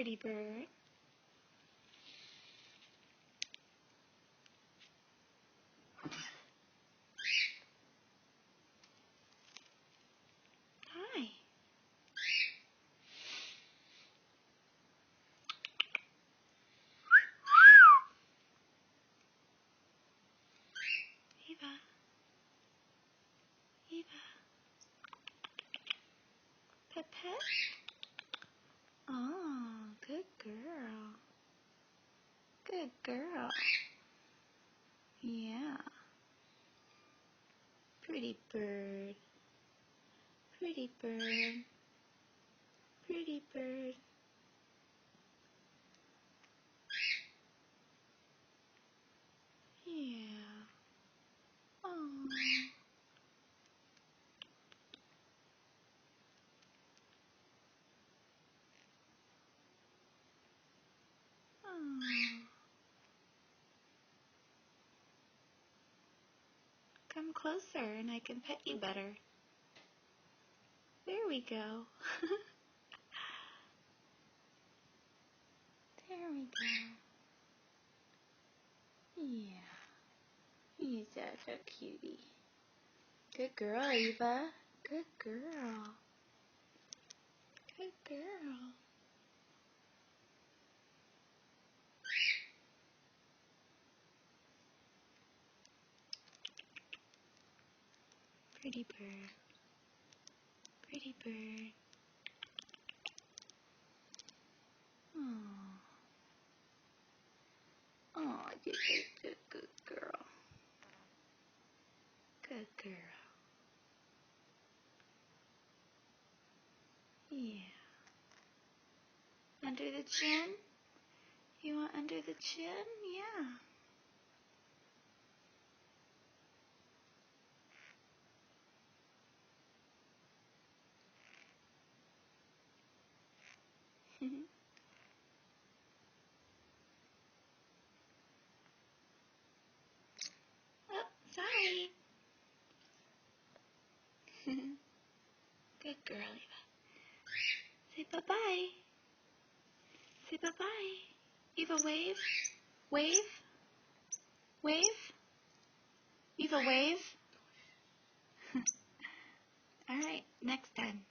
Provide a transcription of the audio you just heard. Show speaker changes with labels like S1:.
S1: pretty bird. Hi. Eva. Eva. Pet pet? Oh, good girl. Good girl. Yeah. Pretty bird. Pretty bird. Pretty bird. Yeah. Oh. Oh. Come closer and I can pet you better. There we go. There we go. Yeah. He's such a cutie. Good girl, Eva. Good girl. Good girl. Pretty bird. Pretty bird. Oh. Oh, good girl. Good girl. Yeah. Under the chin? You want under the chin? Yeah. Oh, sorry. Good girl, Eva. Say bye-bye. Say bye-bye. Eva, wave. Wave. Wave. Eva, wave. All right, next time.